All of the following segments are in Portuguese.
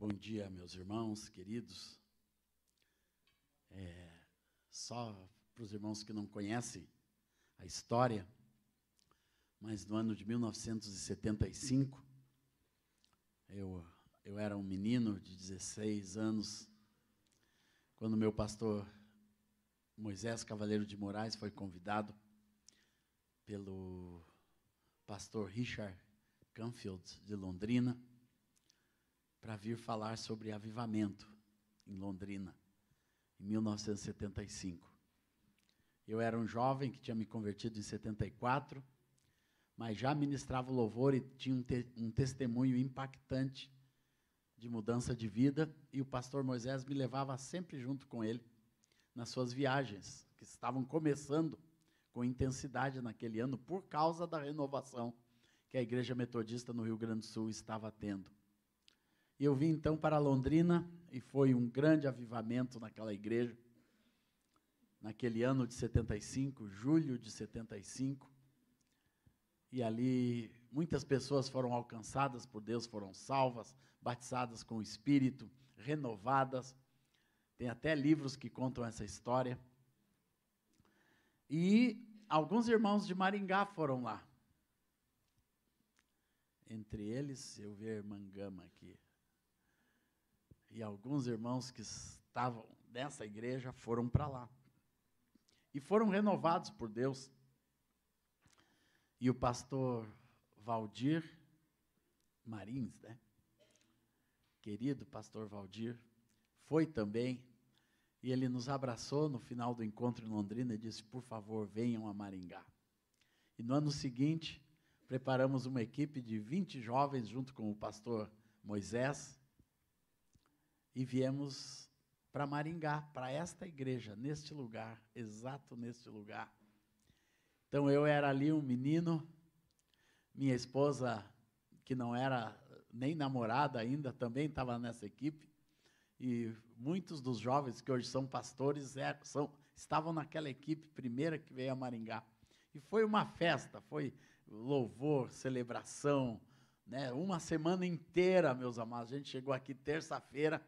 Bom dia, meus irmãos queridos. Só para os irmãos que não conhecem a história, mas no ano de 1975, eu era um menino de 16 anos, quando meu pastor Moisés Cavaleiro de Moraes foi convidado pelo pastor Richard Canfield, de Londrina, para vir falar sobre avivamento em Londrina, em 1975. Eu era um jovem que tinha me convertido em 74, mas já ministrava o louvor e tinha um testemunho impactante de mudança de vida, e o pastor Moisés me levava sempre junto com ele nas suas viagens, que estavam começando com intensidade naquele ano, por causa da renovação que a Igreja Metodista no Rio Grande do Sul estava tendo. E eu vim então para Londrina, e foi um grande avivamento naquela igreja, naquele ano de 75, julho de 75, e ali muitas pessoas foram alcançadas por Deus, foram salvas, batizadas com o Espírito, renovadas. Tem até livros que contam essa história. E alguns irmãos de Maringá foram lá. Entre eles, eu vi a irmã Gama aqui. E alguns irmãos que estavam nessa igreja foram para lá. E foram renovados por Deus. E o pastor Valdir Marins, né? Querido pastor Valdir, foi também. E ele nos abraçou no final do encontro em Londrina e disse: por favor, venham a Maringá. E no ano seguinte, preparamos uma equipe de 20 jovens junto com o pastor Moisés, e viemos para Maringá, para esta igreja, neste lugar, exato neste lugar. Então eu era ali um menino, minha esposa, que não era nem namorada ainda, também estava nessa equipe, e muitos dos jovens que hoje são pastores estavam naquela equipe primeira que veio a Maringá. E foi uma festa, foi louvor, celebração, né? Uma semana inteira, meus amados. A gente chegou aqui terça-feira,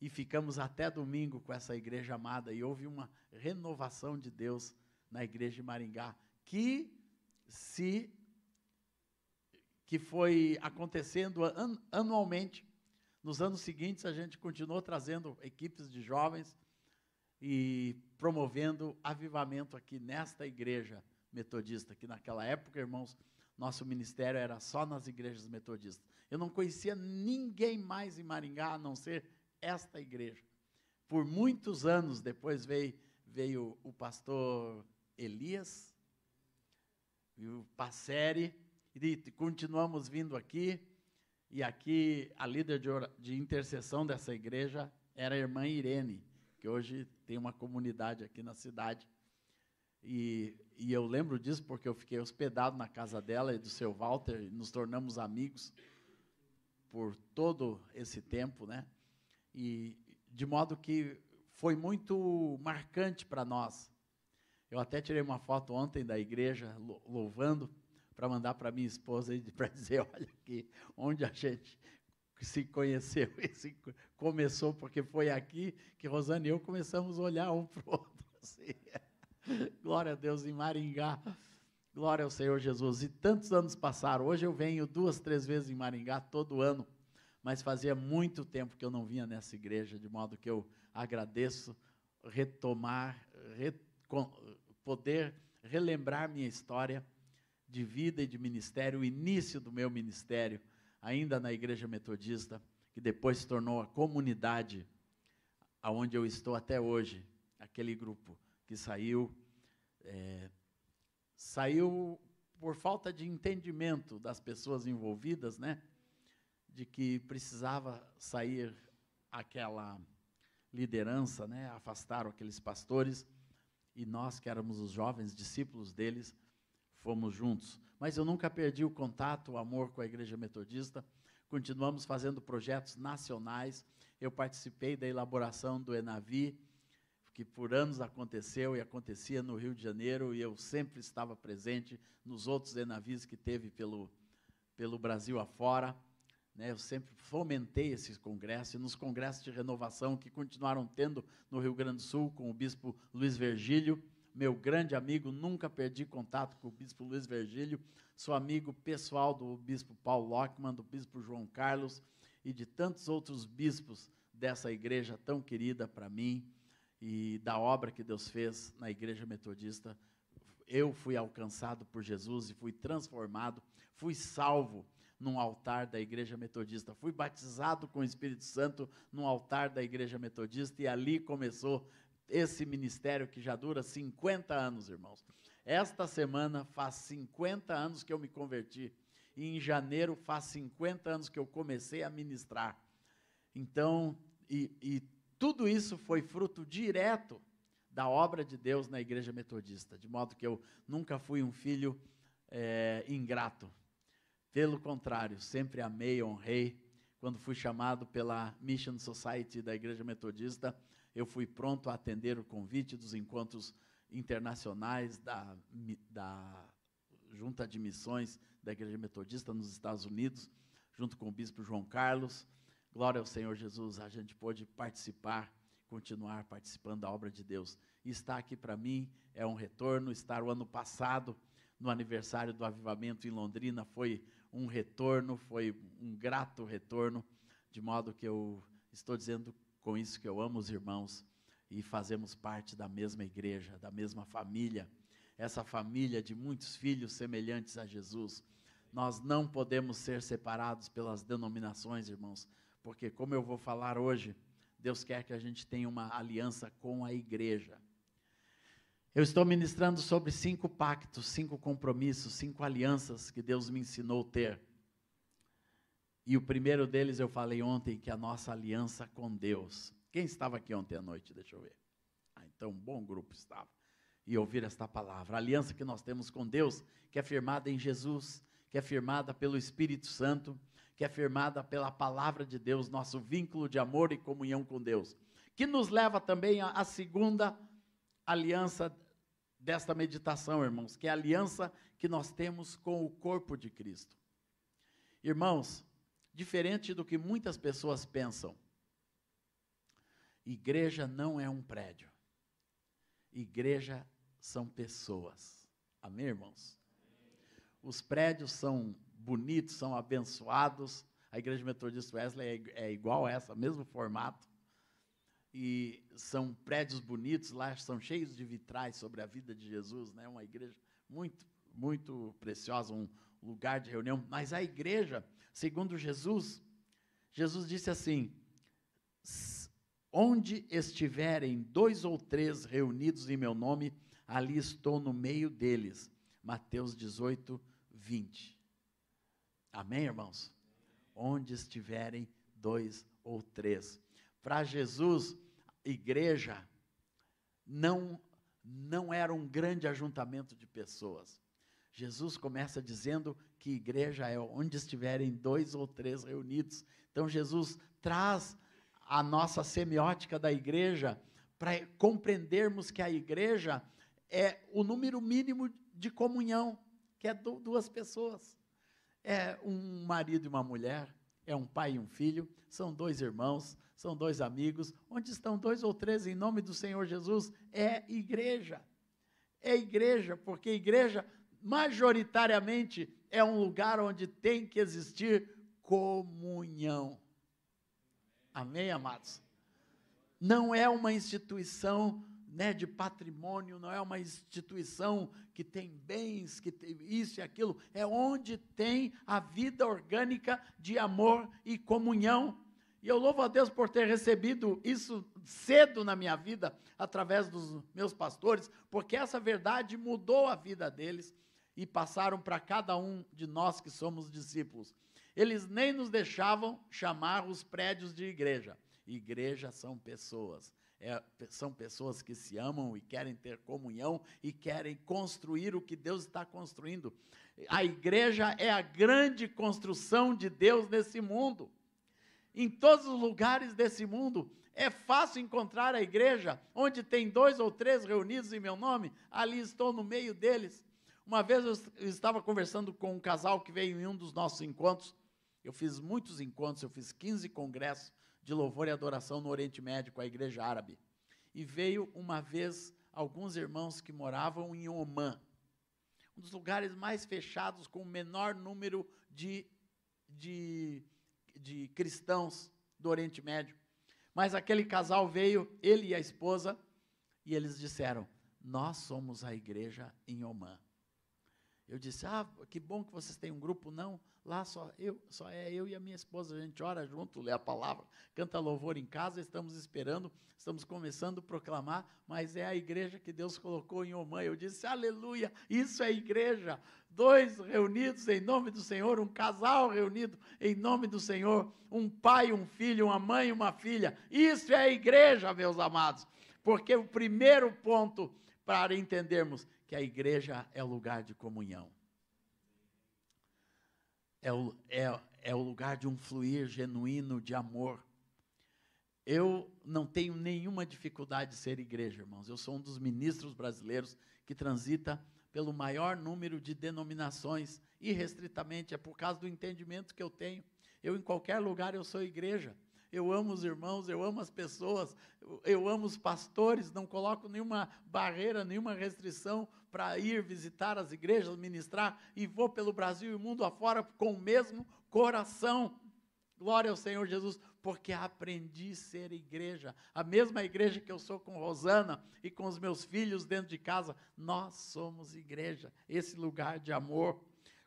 e ficamos até domingo com essa igreja amada, e houve uma renovação de Deus na igreja de Maringá, que foi acontecendo anualmente. Nos anos seguintes, a gente continuou trazendo equipes de jovens e promovendo avivamento aqui nesta igreja metodista, que naquela época, irmãos, nosso ministério era só nas igrejas metodistas. Eu não conhecia ninguém mais em Maringá, a não ser esta igreja. Por muitos anos depois veio o pastor Elias e o Passeri, e continuamos vindo aqui. E aqui a líder de intercessão dessa igreja era a irmã Irene, que hoje tem uma comunidade aqui na cidade. E eu lembro disso porque eu fiquei hospedado na casa dela e do seu Walter, e nos tornamos amigos por todo esse tempo, né? E de modo que foi muito marcante para nós. Eu até tirei uma foto ontem da igreja, louvando, para mandar para minha esposa, para dizer: olha aqui, onde a gente se conheceu e se começou, porque foi aqui que Rosane e eu começamos a olhar um para o outro. Assim. Glória a Deus, em Maringá. Glória ao Senhor Jesus. E tantos anos passaram. Hoje eu venho 2, 3 vezes em Maringá, todo ano. Mas fazia muito tempo que eu não vinha nessa igreja, de modo que eu agradeço retomar, poder relembrar minha história de vida e de ministério, o início do meu ministério, ainda na Igreja Metodista, que depois se tornou a comunidade aonde eu estou até hoje, aquele grupo que saiu por falta de entendimento das pessoas envolvidas, né? De que precisava sair aquela liderança, né? Afastaram aqueles pastores, e nós, que éramos os jovens discípulos deles, fomos juntos. Mas eu nunca perdi o contato, o amor com a Igreja Metodista. Continuamos fazendo projetos nacionais. Eu participei da elaboração do ENAVI, que por anos aconteceu e acontecia no Rio de Janeiro, e eu sempre estava presente nos outros ENAVIs que teve pelo Brasil afora. né? Eu sempre fomentei esses congressos, e nos congressos de renovação que continuaram tendo no Rio Grande do Sul, com o bispo Luiz Virgílio, meu grande amigo, nunca perdi contato com o bispo Luiz Virgílio, sou amigo pessoal do bispo Paulo Lockman, do bispo João Carlos e de tantos outros bispos dessa igreja tão querida para mim e da obra que Deus fez na Igreja Metodista. Eu fui alcançado por Jesus e fui transformado, fui salvo num altar da Igreja Metodista, fui batizado com o Espírito Santo num altar da Igreja Metodista, e ali começou esse ministério que já dura 50 anos, irmãos. Esta semana faz 50 anos que eu me converti, e em janeiro faz 50 anos que eu comecei a ministrar. Então, tudo isso foi fruto direto da obra de Deus na Igreja Metodista, de modo que eu nunca fui um filho ingrato. Pelo contrário, sempre amei, honrei. Quando fui chamado pela Mission Society da Igreja Metodista, eu fui pronto a atender o convite dos encontros internacionais da Junta de Missões da Igreja Metodista nos Estados Unidos, junto com o bispo João Carlos. Glória ao Senhor Jesus, a gente pôde participar, continuar participando da obra de Deus. E estar aqui para mim é um retorno. Estar o ano passado, no aniversário do Avivamento em Londrina, foi um retorno, foi um grato retorno, de modo que eu estou dizendo com isso que eu amo os irmãos e fazemos parte da mesma igreja, da mesma família, essa família de muitos filhos semelhantes a Jesus. Nós não podemos ser separados pelas denominações, irmãos, porque, como eu vou falar hoje, Deus quer que a gente tenha uma aliança com a igreja. Eu estou ministrando sobre 5 pactos, 5 compromissos, 5 alianças que Deus me ensinou a ter. E o primeiro deles eu falei ontem, que é a nossa aliança com Deus. Quem estava aqui ontem à noite? Deixa eu ver. Então, um bom grupo estava. E ouvir esta palavra. A aliança que nós temos com Deus, que é firmada em Jesus, que é firmada pelo Espírito Santo, que é firmada pela palavra de Deus, nosso vínculo de amor e comunhão com Deus. Que nos leva também à segunda aliança desta meditação, irmãos, que é a aliança que nós temos com o corpo de Cristo. Irmãos, diferente do que muitas pessoas pensam, igreja não é um prédio. Igreja são pessoas. Amém, irmãos? Os prédios são bonitos, são abençoados. A Igreja Metodista Wesley é igual a essa, mesmo formato. E são prédios bonitos, lá são cheios de vitrais sobre a vida de Jesus, né? Uma igreja muito, muito preciosa, um lugar de reunião. Mas a igreja, segundo Jesus, Jesus disse assim: onde estiverem 2 ou 3 reunidos em meu nome, ali estou no meio deles. Mateus 18, 20. Amém, irmãos? Onde estiverem 2 ou 3. Para Jesus, igreja não era um grande ajuntamento de pessoas. Jesus começa dizendo que igreja é onde estiverem 2 ou 3 reunidos. Então Jesus traz a nossa semiótica da igreja para compreendermos que a igreja é o número mínimo de comunhão, que é 2 pessoas. É um marido e uma mulher, é um pai e um filho, são 2 irmãos, são 2 amigos. Onde estão 2 ou 3 em nome do Senhor Jesus, é igreja. É igreja, porque igreja, majoritariamente, é um lugar onde tem que existir comunhão. Amém, amados? Não é uma instituição, né, de patrimônio, não é uma instituição que tem bens, que tem isso e aquilo, é onde tem a vida orgânica de amor e comunhão. E eu louvo a Deus por ter recebido isso cedo na minha vida, através dos meus pastores, porque essa verdade mudou a vida deles e passaram para cada um de nós que somos discípulos. Eles nem nos deixavam chamar os prédios de igreja. Igreja são pessoas. São pessoas que se amam e querem ter comunhão e querem construir o que Deus está construindo. A igreja é a grande construção de Deus nesse mundo. Em todos os lugares desse mundo, é fácil encontrar a igreja, onde tem 2 ou 3 reunidos em meu nome, ali estou no meio deles. Uma vez eu estava conversando com um casal que veio em um dos nossos encontros, Eu fiz muitos encontros, eu fiz 15 congressos de louvor e adoração no Oriente Médio com a igreja árabe. E veio uma vez alguns irmãos que moravam em Omã, um dos lugares mais fechados, com o menor número de cristãos do Oriente Médio. Mas aquele casal veio, ele e a esposa, e eles disseram: nós somos a igreja em Omã. Eu disse: que bom que vocês têm um grupo. Não, lá só é eu e a minha esposa, a gente ora junto, lê a palavra, canta louvor em casa, estamos esperando, estamos começando a proclamar, mas é a igreja que Deus colocou em Omã. Eu disse: aleluia, isso é igreja, 2 reunidos em nome do Senhor, um casal reunido em nome do Senhor, um pai, um filho, uma mãe, uma filha, isso é a igreja, meus amados, porque o primeiro ponto para entendermos que a igreja é o lugar de comunhão. É o lugar de um fluir genuíno de amor. Eu não tenho nenhuma dificuldade de ser igreja, irmãos. Eu sou um dos ministros brasileiros que transita pelo maior número de denominações, irrestritamente, é por causa do entendimento que eu tenho. Em qualquer lugar, eu sou igreja. Eu amo os irmãos, eu amo as pessoas, eu amo os pastores, não coloco nenhuma barreira, nenhuma restrição para ir visitar as igrejas, ministrar, e vou pelo Brasil e o mundo afora com o mesmo coração. Glória ao Senhor Jesus, porque aprendi a ser igreja, a mesma igreja que eu sou com Rosana e com os meus filhos dentro de casa, nós somos igreja, esse lugar de amor.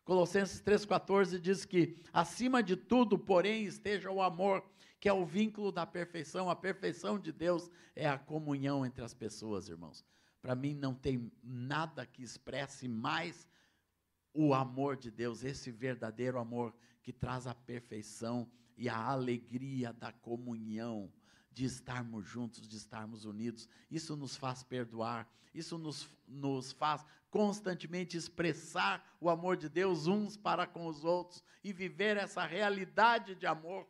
Colossenses 3,14 diz que, acima de tudo, porém, esteja o amor, que é o vínculo da perfeição. A perfeição de Deus é a comunhão entre as pessoas, irmãos. Para mim não tem nada que expresse mais o amor de Deus, esse verdadeiro amor que traz a perfeição e a alegria da comunhão, de estarmos juntos, de estarmos unidos. Isso nos faz perdoar, isso nos faz constantemente expressar o amor de Deus uns para com os outros e viver essa realidade de amor,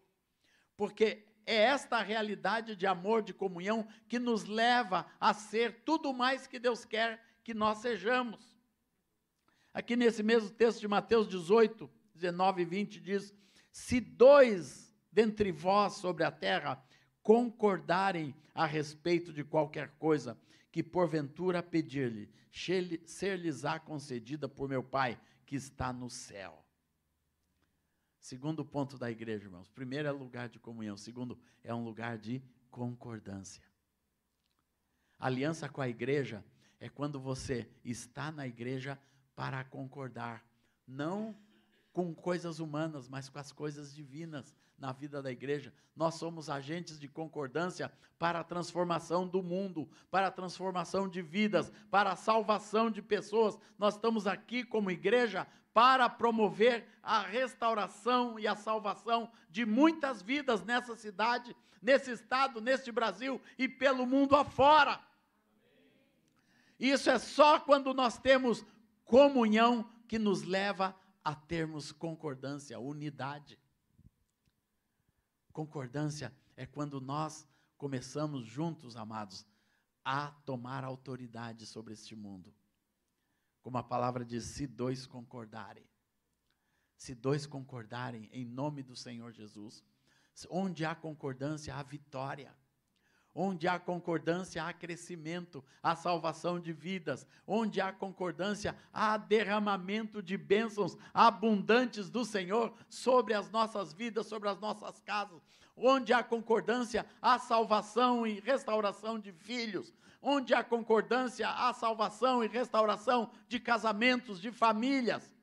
porque é esta realidade de amor, de comunhão, que nos leva a ser tudo mais que Deus quer que nós sejamos. Aqui nesse mesmo texto de Mateus 18, 19 e 20 diz: se 2 dentre vós sobre a terra concordarem a respeito de qualquer coisa que porventura pedir-lhe, ser-lhes-á concedida por meu Pai que está no céu. Segundo ponto da igreja, irmãos. Primeiro é lugar de comunhão. Segundo, é um lugar de concordância. Aliança com a igreja é quando você está na igreja para concordar, não com coisas humanas, mas com as coisas divinas na vida da igreja. Nós somos agentes de concordância para a transformação do mundo, para a transformação de vidas, para a salvação de pessoas. Nós estamos aqui como igreja para promover a restauração e a salvação de muitas vidas nessa cidade, nesse estado, neste Brasil e pelo mundo afora. Isso é só quando nós temos comunhão que nos leva a termos concordância, unidade. Concordância é quando nós começamos juntos, amados, a tomar autoridade sobre este mundo. Como a palavra diz, se 2 concordarem. Se 2 concordarem em nome do Senhor Jesus. Onde há concordância, há vitória. Onde há concordância, há crescimento, há salvação de vidas. Onde há concordância, há derramamento de bênçãos abundantes do Senhor sobre as nossas vidas, sobre as nossas casas. Onde há concordância, há salvação e restauração de filhos. Onde há concordância, há salvação e restauração de casamentos, de famílias.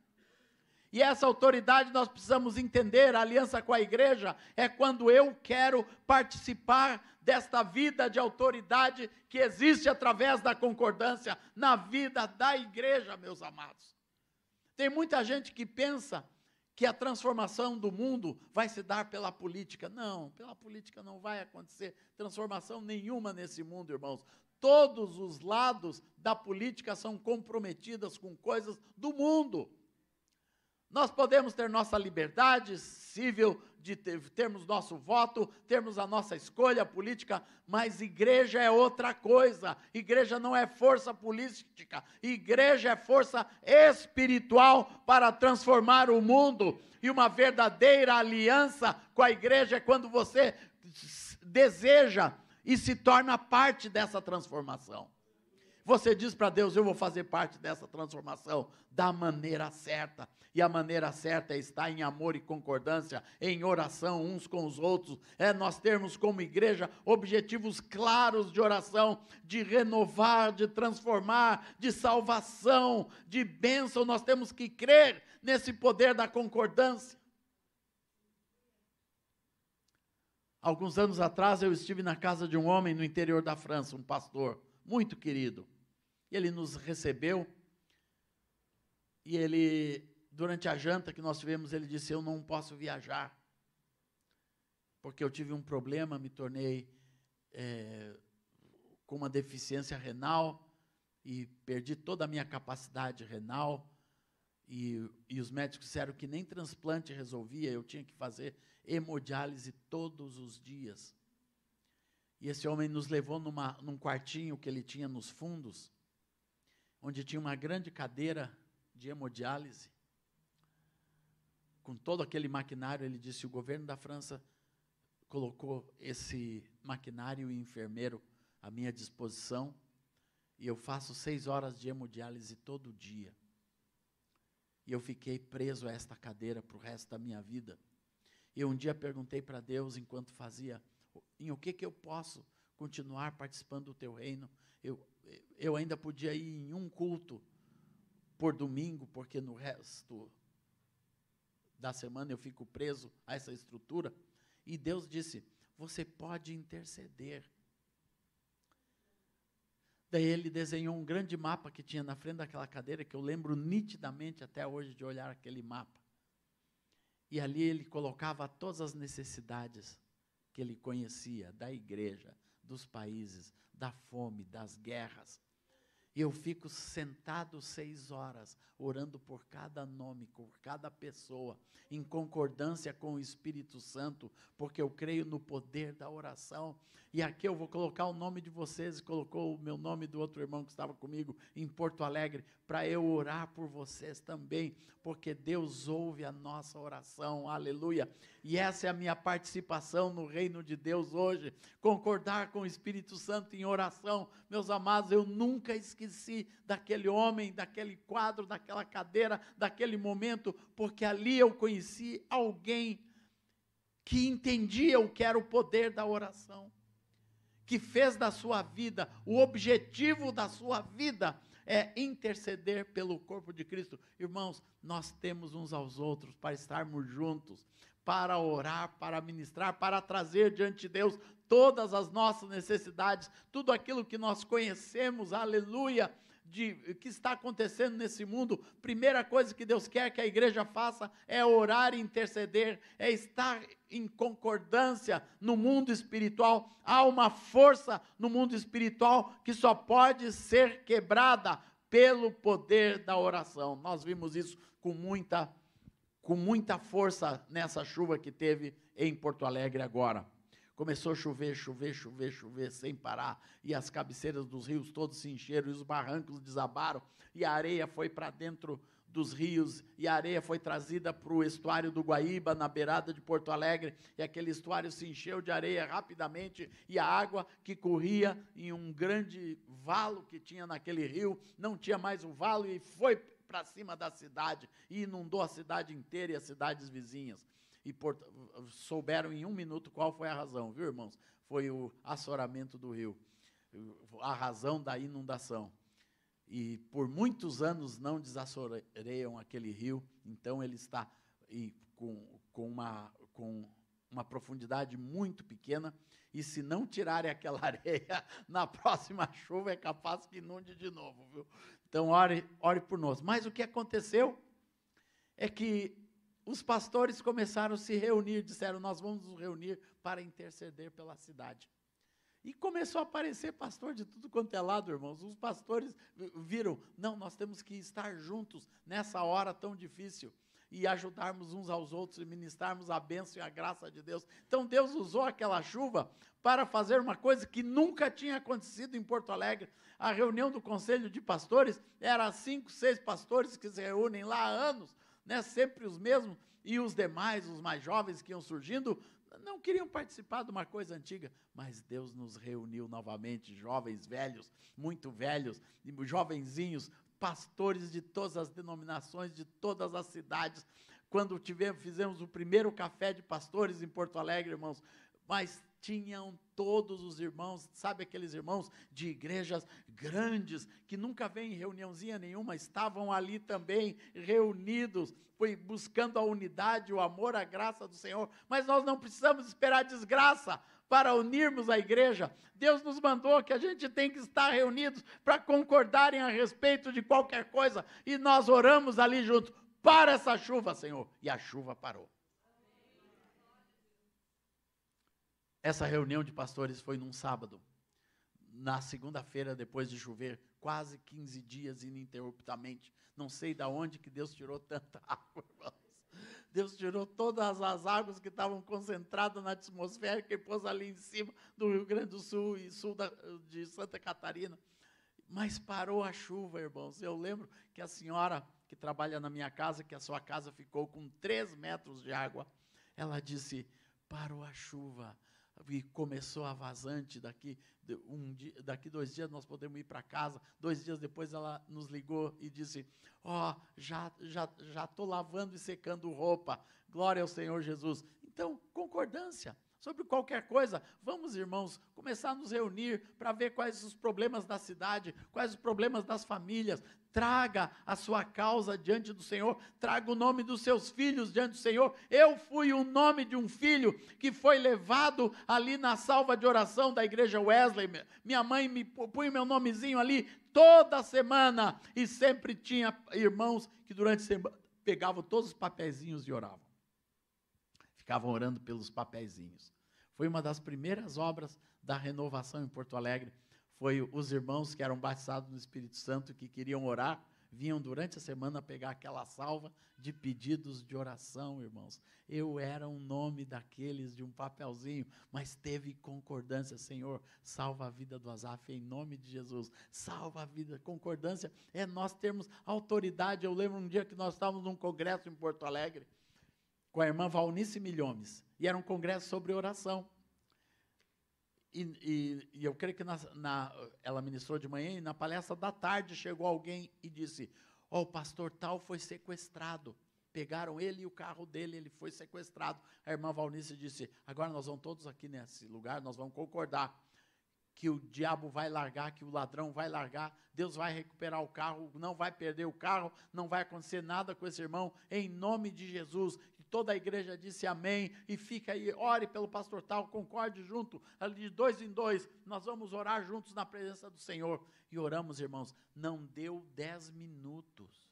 E essa autoridade nós precisamos entender. A aliança com a igreja é quando eu quero participar desta vida de autoridade que existe através da concordância na vida da igreja, meus amados. Tem muita gente que pensa que a transformação do mundo vai se dar pela política. Não, pela política não vai acontecer transformação nenhuma nesse mundo, irmãos. Todos os lados da política são comprometidos com coisas do mundo. Nós podemos ter nossa liberdade civil de termos nosso voto, termos a nossa escolha política, mas igreja é outra coisa. Igreja não é força política, igreja é força espiritual para transformar o mundo. E uma verdadeira aliança com a igreja é quando você deseja e se torna parte dessa transformação. Você diz para Deus, eu vou fazer parte dessa transformação da maneira certa. E a maneira certa é estar em amor e concordância, em oração uns com os outros. É nós termos como igreja objetivos claros de oração, de renovar, de transformar, de salvação, de bênção. Nós temos que crer nesse poder da concordância. Alguns anos atrás eu estive na casa de um homem no interior da França, um pastor muito querido. Ele nos recebeu e ele, durante a janta que nós tivemos, ele disse, eu não posso viajar, porque eu tive um problema, me tornei com uma deficiência renal e perdi toda a minha capacidade renal e os médicos disseram que nem transplante resolvia, eu tinha que fazer hemodiálise todos os dias. E esse homem nos levou num quartinho que ele tinha nos fundos, onde tinha uma grande cadeira de hemodiálise, com todo aquele maquinário. Ele disse, o governo da França colocou esse maquinário e enfermeiro à minha disposição, e eu faço 6 horas de hemodiálise todo dia. E eu fiquei preso a esta cadeira para o resto da minha vida. E um dia perguntei para Deus, enquanto fazia, em o que eu posso continuar participando do teu reino? Eu ainda podia ir em um culto por domingo, porque no resto da semana eu fico preso a essa estrutura. E Deus disse, você pode interceder. Daí ele desenhou um grande mapa que tinha na frente daquela cadeira, que eu lembro nitidamente até hoje de olhar aquele mapa. E ali ele colocava todas as necessidades que ele conhecia, da igreja, dos países, da fome, das guerras. E eu fico sentado 6 horas, orando por cada nome, por cada pessoa, em concordância com o Espírito Santo, porque eu creio no poder da oração. E aqui eu vou colocar o nome de vocês, colocou o meu nome do outro irmão que estava comigo em Porto Alegre, para eu orar por vocês também, porque Deus ouve a nossa oração, aleluia. E essa é a minha participação no reino de Deus hoje, concordar com o Espírito Santo em oração. Meus amados, eu nunca esqueci daquele homem, daquele quadro, daquela cadeira, daquele momento, porque ali eu conheci alguém que entendia o que era o poder da oração, que fez da sua vida, o objetivo da sua vida é interceder pelo corpo de Cristo. Irmãos, nós temos uns aos outros para estarmos juntos, para orar, para ministrar, para trazer diante de Deus todas as nossas necessidades, tudo aquilo que nós conhecemos, aleluia, de que está acontecendo nesse mundo. Primeira coisa que Deus quer que a igreja faça é orar e interceder, é estar em concordância no mundo espiritual. Há uma força no mundo espiritual que só pode ser quebrada pelo poder da oração. Nós vimos isso com muita força nessa chuva que teve em Porto Alegre agora. Começou a chover, sem parar, e as cabeceiras dos rios todos se encheram, e os barrancos desabaram, e a areia foi para dentro dos rios, e a areia foi trazida para o estuário do Guaíba, na beirada de Porto Alegre, e aquele estuário se encheu de areia rapidamente, e a água que corria em um grande valo que tinha naquele rio, não tinha mais o valo, e foi para cima da cidade, e inundou a cidade inteira e as cidades vizinhas. E souberam em 1 minuto qual foi a razão, viu, irmãos? Foi o assoramento do rio, a razão da inundação. E por muitos anos não desassoreiam aquele rio, então ele está com uma profundidade muito pequena, e se não tirarem aquela areia, na próxima chuva é capaz que inunde de novo, viu? Então ore por nós. Mas o que aconteceu é que os pastores começaram a se reunir, disseram, nós vamos nos reunir para interceder pela cidade. E começou a aparecer pastor de tudo quanto é lado, irmãos. Os pastores viram, não, nós temos que estar juntos nessa hora tão difícil. e ajudarmos uns aos outros e ministrarmos a bênção e a graça de Deus. Então Deus usou aquela chuva para fazer uma coisa que nunca tinha acontecido em Porto Alegre. A reunião do Conselho de Pastores era 5, 6 pastores que se reúnem lá há anos, né, sempre os mesmos, e os demais, os mais jovens que iam surgindo, não queriam participar de uma coisa antiga, mas Deus nos reuniu novamente, jovens, velhos, muito velhos, jovenzinhos, pastores de todas as denominações, de todas as cidades. Quando fizemos o primeiro café de pastores em Porto Alegre, irmãos, mas tinham todos os irmãos, sabe aqueles irmãos de igrejas grandes, que nunca vêm em reuniãozinha nenhuma, estavam ali também reunidos, foi buscando a unidade, o amor, a graça do Senhor. Mas nós não precisamos esperar desgraça para unirmos a igreja. Deus nos mandou que a gente tem que estar reunidos para concordarem a respeito de qualquer coisa, e nós oramos ali junto, para essa chuva, Senhor, e a chuva parou. Essa reunião de pastores foi num sábado. Na segunda-feira, depois de chover, quase 15 dias ininterruptamente. Não sei de onde que Deus tirou tanta água, irmãos. Deus tirou todas as águas que estavam concentradas na atmosfera, que pôs ali em cima do Rio Grande do Sul e sul de Santa Catarina. Mas parou a chuva, irmãos. Eu lembro que a senhora que trabalha na minha casa, que a sua casa ficou com 3 metros de água, ela disse, parou a chuva. E começou a vazante, daqui 2 dias nós podemos ir para casa. 2 dias depois ela nos ligou e disse, já estou lavando e secando roupa, glória ao Senhor Jesus. Então, concordância sobre qualquer coisa. Vamos, irmãos, começar a nos reunir para ver quais os problemas da cidade, quais os problemas das famílias. Traga a sua causa diante do Senhor, traga o nome dos seus filhos diante do Senhor. Eu fui o nome de um filho que foi levado ali na salva de oração da igreja Wesley. Minha mãe me punha meu nomezinho ali toda semana, e sempre tinha irmãos que durante a semana pegavam todos os papeizinhos e oravam. Ficavam orando pelos papeizinhos. Foi uma das primeiras obras da renovação em Porto Alegre. Foi os irmãos que eram batizados no Espírito Santo, que queriam orar, vinham durante a semana pegar aquela salva de pedidos de oração, irmãos. Eu era um nome daqueles de um papelzinho, mas teve concordância. Senhor, salva a vida do Asaf, em nome de Jesus. Salva a vida. Concordância é nós termos autoridade. Eu lembro um dia que nós estávamos num congresso em Porto Alegre, com a irmã Valnice Milhomes, e era um congresso sobre oração. E eu creio que ela ministrou de manhã, e na palestra da tarde chegou alguém e disse, o pastor tal foi sequestrado, pegaram ele e o carro dele, ele foi sequestrado. A irmã Valnice disse, agora nós vamos todos aqui nesse lugar, nós vamos concordar que o diabo vai largar, que o ladrão vai largar, Deus vai recuperar o carro, não vai perder o carro, não vai acontecer nada com esse irmão, em nome de Jesus. Toda a igreja disse amém, e fica aí, ore pelo pastor tal, concorde junto, ali de 2 em 2, nós vamos orar juntos na presença do Senhor. E oramos, irmãos, não deu 10 minutos.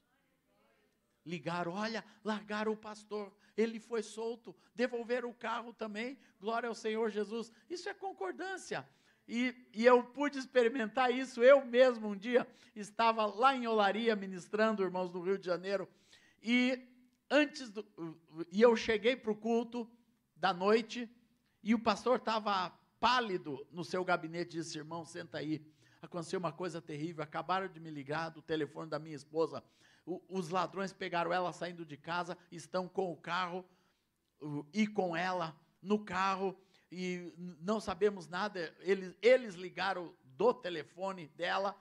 Ligaram, largaram o pastor, ele foi solto, devolveram o carro também, glória ao Senhor Jesus. Isso é concordância. E eu pude experimentar isso, eu mesmo um dia estava lá em Olaria ministrando, irmãos, no Rio de Janeiro, e eu cheguei para o culto da noite, e o pastor estava pálido no seu gabinete, disse, irmão, senta aí, aconteceu uma coisa terrível, acabaram de me ligar do telefone da minha esposa, os ladrões pegaram ela saindo de casa, estão com o carro, e com ela no carro, e não sabemos nada, eles ligaram do telefone dela,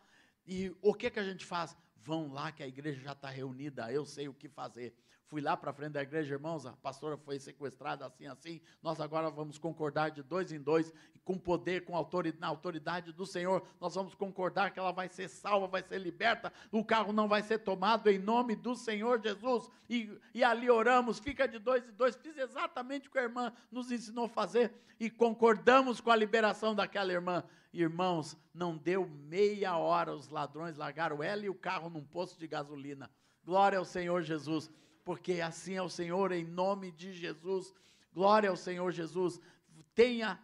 e o que a gente faz? Vão lá que a igreja já está reunida, eu sei o que fazer. Fui lá para frente da igreja, irmãos, a pastora foi sequestrada assim, nós agora vamos concordar de 2 em 2, com poder, na autoridade do Senhor, nós vamos concordar que ela vai ser salva, vai ser liberta, o carro não vai ser tomado em nome do Senhor Jesus, e ali oramos, fica de 2 em 2, fiz exatamente o que a irmã nos ensinou a fazer, e concordamos com a liberação daquela irmã. Irmãos, não deu meia hora, os ladrões largaram ela e o carro num posto de gasolina, glória ao Senhor Jesus, porque assim é o Senhor, em nome de Jesus, glória ao Senhor Jesus. Tenha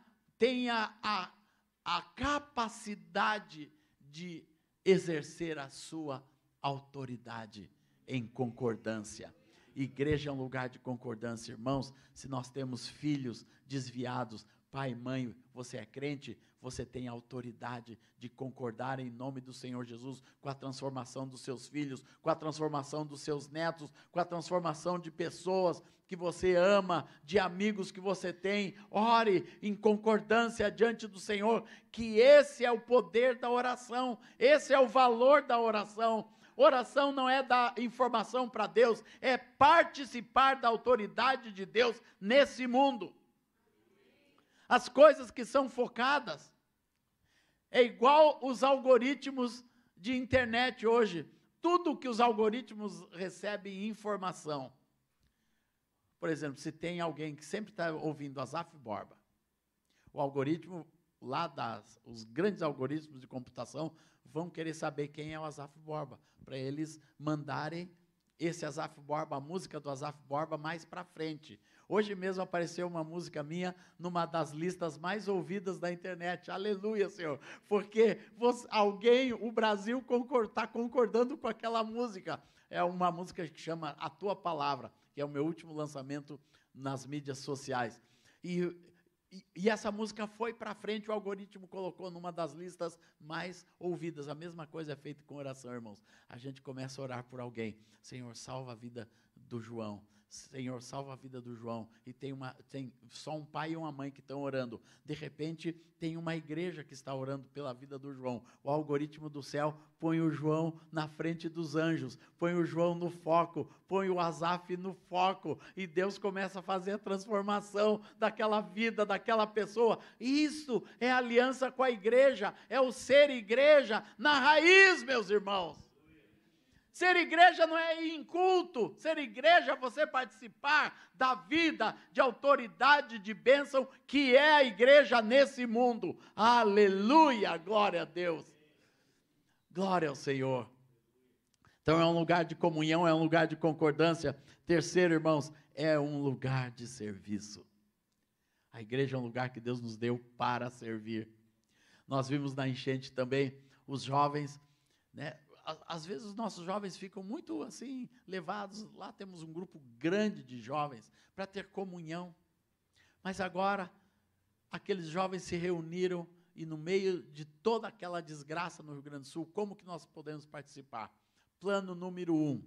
a capacidade de exercer a sua autoridade em concordância. Igreja é um lugar de concordância, irmãos. Se nós temos filhos desviados, pai, mãe, você é crente, você tem autoridade de concordar em nome do Senhor Jesus com a transformação dos seus filhos, com a transformação dos seus netos, com a transformação de pessoas que você ama, de amigos que você tem. Ore em concordância diante do Senhor, que esse é o poder da oração, esse é o valor da oração. Oração não é dar informação para Deus, é participar da autoridade de Deus nesse mundo. As coisas que são focadas, é igual os algoritmos de internet hoje. Tudo que os algoritmos recebem informação. Por exemplo, se tem alguém que sempre está ouvindo Azaf Borba, o algoritmo lá os grandes algoritmos de computação vão querer saber quem é o Azaf Borba, para eles mandarem esse Azaf Borba, a música do Azaf Borba mais para frente. Hoje mesmo apareceu uma música minha numa das listas mais ouvidas da internet. Aleluia, Senhor. Porque o Brasil está concordando com aquela música. É uma música que chama A Tua Palavra, que é o meu último lançamento nas mídias sociais. E essa música foi para frente, o algoritmo colocou numa das listas mais ouvidas. A mesma coisa é feita com oração, irmãos. A gente começa a orar por alguém. Senhor, salva a vida do João. Senhor, salva a vida do João. E tem só um pai e uma mãe que estão orando. De repente, tem uma igreja que está orando pela vida do João. O algoritmo do céu põe o João na frente dos anjos, põe o João no foco, põe o Azaf no foco, e Deus começa a fazer a transformação daquela vida, daquela pessoa. Isso é aliança com a igreja, é o ser igreja na raiz, meus irmãos. Ser igreja não é ir em culto, ser igreja é você participar da vida de autoridade, de bênção, que é a igreja nesse mundo. Aleluia, glória a Deus. Glória ao Senhor. Então é um lugar de comunhão, é um lugar de concordância. Terceiro, irmãos, é um lugar de serviço. A igreja é um lugar que Deus nos deu para servir. Nós vimos na enchente também os jovens, né? Às vezes os nossos jovens ficam muito assim, levados, lá temos um grupo grande de jovens, para ter comunhão. Mas agora, aqueles jovens se reuniram, e no meio de toda aquela desgraça no Rio Grande do Sul, como que nós podemos participar? Plano número 1,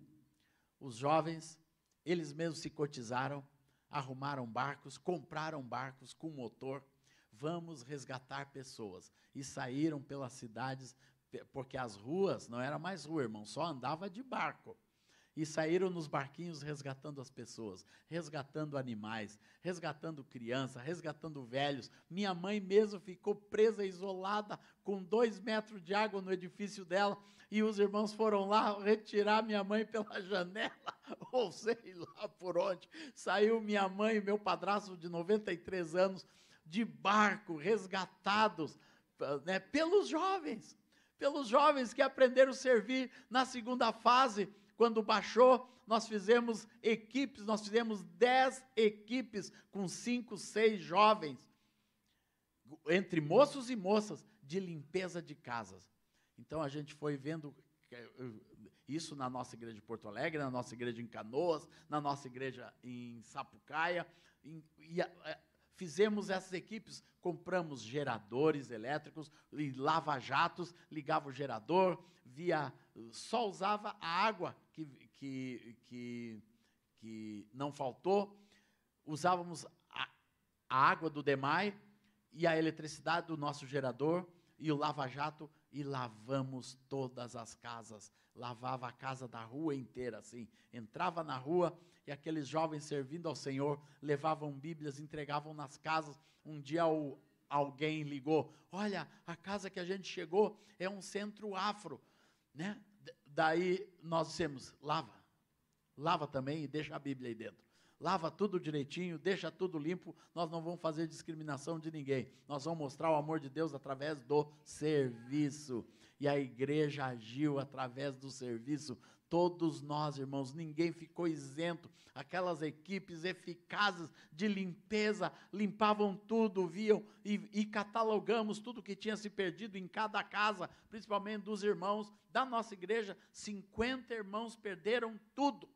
os jovens, eles mesmos se cotizaram, arrumaram barcos, compraram barcos com motor, vamos resgatar pessoas, e saíram pelas cidades, porque as ruas, não era mais rua, irmão, só andava de barco, e saíram nos barquinhos resgatando as pessoas, resgatando animais, resgatando crianças, resgatando velhos. Minha mãe mesmo ficou presa, isolada, com 2 metros de água no edifício dela, e os irmãos foram lá retirar minha mãe pela janela, ou sei lá por onde, saiu minha mãe e meu padrasto de 93 anos, de barco, resgatados, né, pelos jovens que aprenderam a servir. Na segunda fase, quando baixou, nós fizemos 10 equipes com 5, 6 jovens, entre moços e moças, de limpeza de casas. Então a gente foi vendo isso na nossa igreja de Porto Alegre, na nossa igreja em Canoas, na nossa igreja em Sapucaia, fizemos essas equipes, compramos geradores elétricos, e lava-jatos, ligava o gerador, só usava a água que não faltou, usávamos a água do DEMAI e a eletricidade do nosso gerador e o lava-jato, e lavamos todas as casas, lavava a casa da rua inteira, assim, entrava na rua, e aqueles jovens servindo ao Senhor, levavam Bíblias, entregavam nas casas. Um dia alguém ligou, olha, a casa que a gente chegou é um centro afro, né? Daí nós dissemos, lava também e deixa a Bíblia aí dentro. Lava tudo direitinho, deixa tudo limpo, nós não vamos fazer discriminação de ninguém. Nós vamos mostrar o amor de Deus através do serviço. E a igreja agiu através do serviço. Todos nós, irmãos, ninguém ficou isento. Aquelas equipes eficazes de limpeza, limpavam tudo, viam e catalogamos tudo que tinha se perdido em cada casa, principalmente dos irmãos da nossa igreja. 50 irmãos perderam tudo.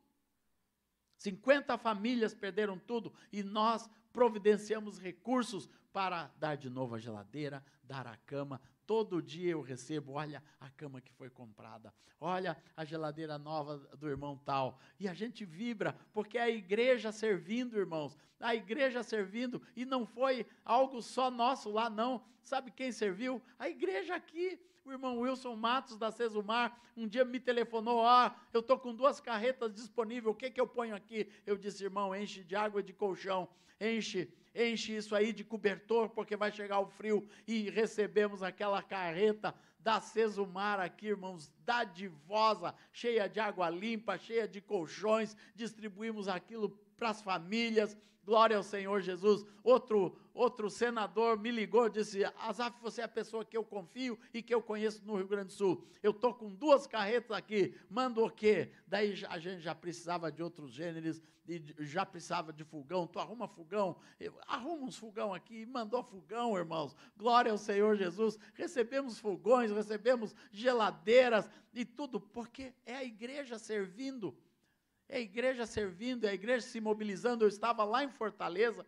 50 famílias perderam tudo e nós providenciamos recursos para dar de novo a geladeira, dar a cama. Todo dia eu recebo, olha a cama que foi comprada, olha a geladeira nova do irmão tal. E a gente vibra, porque é a igreja servindo, irmãos. A igreja servindo, e não foi algo só nosso lá, não. Sabe quem serviu? A igreja aqui. O irmão Wilson Matos, da Cesumar, um dia me telefonou, eu estou com 2 carretas disponíveis, o que eu ponho aqui? Eu disse, irmão, enche de água de colchão, enche isso aí de cobertor, porque vai chegar o frio, e recebemos aquela carreta da Cesumar aqui, irmãos, dadivosa, cheia de água limpa, cheia de colchões, distribuímos aquilo para as famílias. Glória ao Senhor Jesus. Outro senador me ligou e disse, Azaf, você é a pessoa que eu confio e que eu conheço no Rio Grande do Sul. Eu estou com 2 carretas aqui, manda o quê? Daí a gente já precisava de outros gêneros, e já precisava de fogão, tu arruma fogão, arruma uns fogão aqui, mandou fogão, irmãos. Glória ao Senhor Jesus. Recebemos fogões, recebemos geladeiras e tudo, porque é a igreja servindo. É a igreja servindo, é a igreja se mobilizando. Eu estava lá em Fortaleza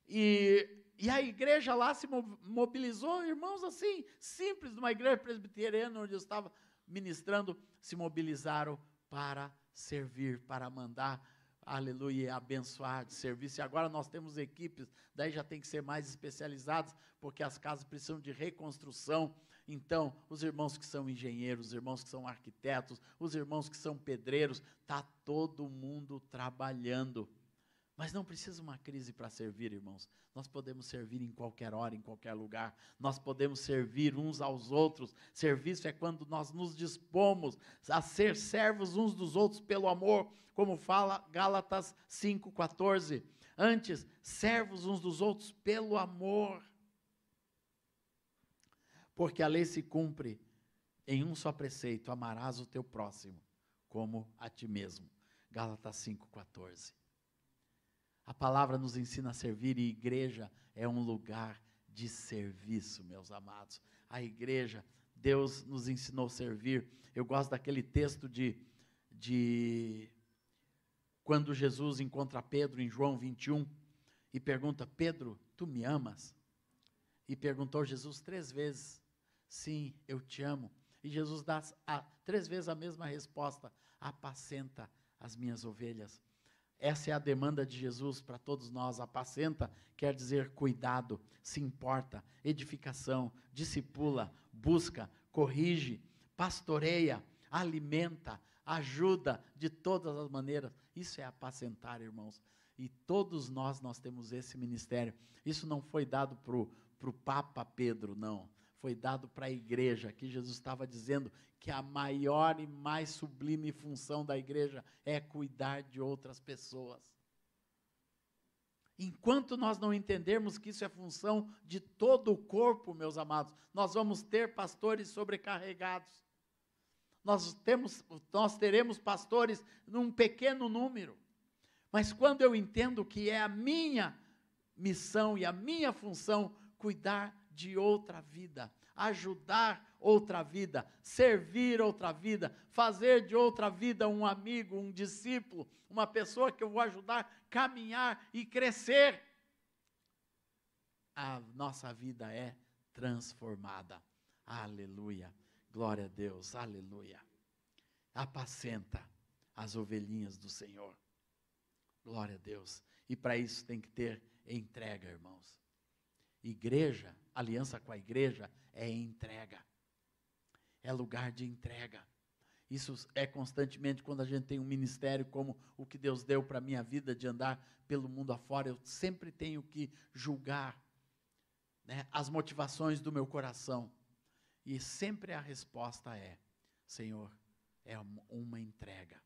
e a igreja lá se mobilizou, irmãos assim, simples, numa igreja presbiteriana onde eu estava ministrando, se mobilizaram para servir, para mandar, aleluia, abençoar, de serviço. E agora nós temos equipes, daí já tem que ser mais especializadas, porque as casas precisam de reconstrução. Então, os irmãos que são engenheiros, os irmãos que são arquitetos, os irmãos que são pedreiros, está todo mundo trabalhando. Mas não precisa uma crise para servir, irmãos. Nós podemos servir em qualquer hora, em qualquer lugar. Nós podemos servir uns aos outros. Serviço é quando nós nos dispomos a ser servos uns dos outros pelo amor, como fala Gálatas 5,14. Antes, servos uns dos outros pelo amor. Porque a lei se cumpre em um só preceito, amarás o teu próximo como a ti mesmo. Gálatas 5,14. A palavra nos ensina a servir e igreja é um lugar de serviço, meus amados. A igreja, Deus nos ensinou a servir. Eu gosto daquele texto de quando Jesus encontra Pedro em João 21 e pergunta, Pedro, tu me amas? E perguntou Jesus 3 vezes, sim, eu te amo. E Jesus dá 3 vezes a mesma resposta, apacenta as minhas ovelhas. Essa é a demanda de Jesus para todos nós. Apacenta quer dizer cuidado, se importa, edificação, discipula, busca, corrige, pastoreia, alimenta, ajuda de todas as maneiras. Isso é apacentar, irmãos. E todos nós temos esse ministério. Isso não foi dado para o Papa Pedro, não. Foi dado para a igreja. Aqui Jesus estava dizendo que a maior e mais sublime função da igreja é cuidar de outras pessoas. Enquanto nós não entendermos que isso é função de todo o corpo, meus amados, nós vamos ter pastores sobrecarregados. Nós teremos pastores num pequeno número. Mas quando eu entendo que é a minha missão e a minha função cuidar de outra vida, ajudar outra vida, servir outra vida, fazer de outra vida um amigo, um discípulo, uma pessoa que eu vou ajudar a caminhar e crescer, a nossa vida é transformada. Aleluia, glória a Deus, aleluia. Apacenta as ovelhinhas do Senhor. Glória a Deus. E para isso tem que ter entrega, irmãos. Igreja, aliança com a igreja é entrega. É lugar de entrega. Isso é constantemente quando a gente tem um ministério como o que Deus deu para a minha vida, de andar pelo mundo afora, eu sempre tenho que julgar, né, as motivações do meu coração. E sempre a resposta é, Senhor, é uma entrega.